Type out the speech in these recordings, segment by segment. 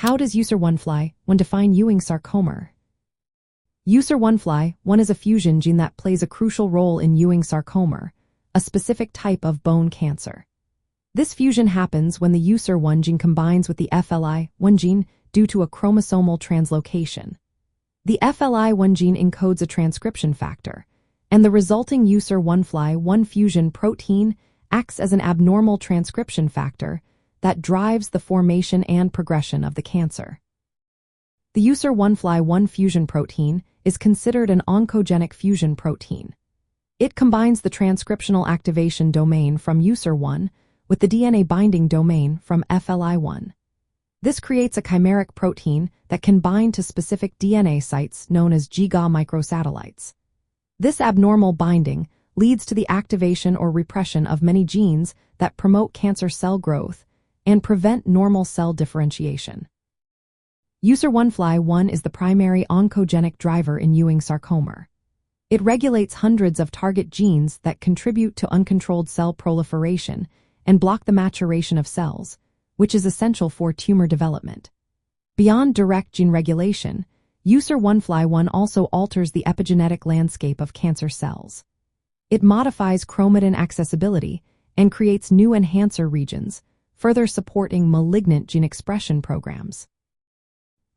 How does EWSR1-FLI1 define Ewing sarcoma? EWSR1-FLI1 is a fusion gene that plays a crucial role in Ewing sarcoma, a specific type of bone cancer. This fusion happens when the EWSR1 gene combines with the FLI1 gene due to a chromosomal translocation. The FLI1 gene encodes a transcription factor, and the resulting EWSR1-FLI1 fusion protein acts as an abnormal transcription factor that drives the formation and progression of the cancer. The EWSR1-FLI1 fusion protein is considered an oncogenic fusion protein. It combines the transcriptional activation domain from EWSR1 with the DNA binding domain from FLI1. This creates a chimeric protein that can bind to specific DNA sites known as GIGA microsatellites. This abnormal binding leads to the activation or repression of many genes that promote cancer cell growth and prevent normal cell differentiation. EWSR1-FLI1 is the primary oncogenic driver in Ewing sarcoma. It regulates hundreds of target genes that contribute to uncontrolled cell proliferation and block the maturation of cells, which is essential for tumor development. Beyond direct gene regulation, EWSR1-FLI1 also alters the epigenetic landscape of cancer cells. It modifies chromatin accessibility and creates new enhancer regions, further supporting malignant gene expression programs.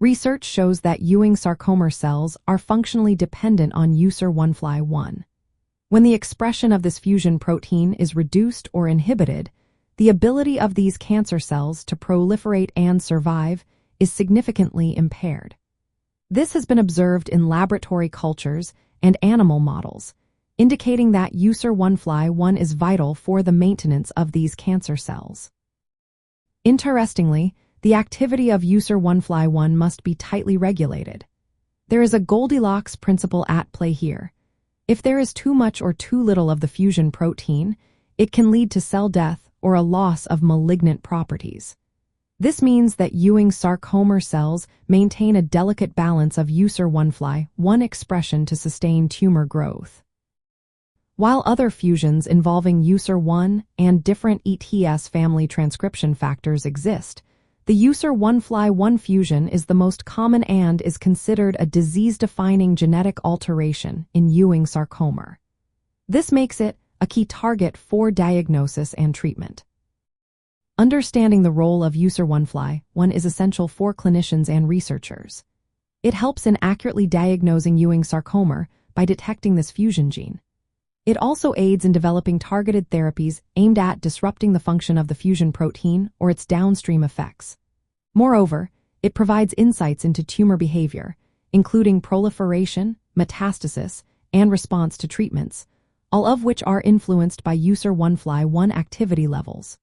Research shows that Ewing sarcoma cells are functionally dependent on EWSR1-FLI1. When the expression of this fusion protein is reduced or inhibited, the ability of these cancer cells to proliferate and survive is significantly impaired. This has been observed in laboratory cultures and animal models, indicating that EWSR1-FLI1 is vital for the maintenance of these cancer cells. Interestingly, the activity of EWSR1-FLI1 must be tightly regulated. There is a Goldilocks principle at play here. If there is too much or too little of the fusion protein, it can lead to cell death or a loss of malignant properties. This means that Ewing sarcoma cells maintain a delicate balance of EWSR1-FLI1 expression to sustain tumor growth. While other fusions involving EWSR1 and different ETS family transcription factors exist, the EWSR1-FLI1 fusion is the most common and is considered a disease-defining genetic alteration in Ewing sarcoma. This makes it a key target for diagnosis and treatment. Understanding the role of EWSR1-FLI1 is essential for clinicians and researchers. It helps in accurately diagnosing Ewing sarcoma by detecting this fusion gene. It also aids in developing targeted therapies aimed at disrupting the function of the fusion protein or its downstream effects. Moreover, it provides insights into tumor behavior, including proliferation, metastasis, and response to treatments, all of which are influenced by EWSR1-FLI1 activity levels.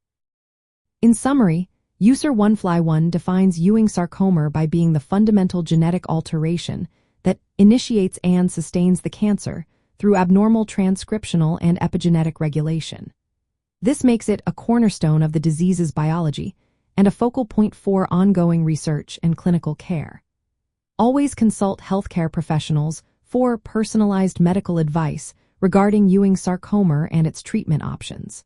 In summary, EWSR1-FLI1 defines Ewing sarcoma by being the fundamental genetic alteration that initiates and sustains the cancer through abnormal transcriptional and epigenetic regulation. This makes it a cornerstone of the disease's biology and a focal point for ongoing research and clinical care. Always consult healthcare professionals for personalized medical advice regarding Ewing sarcoma and its treatment options.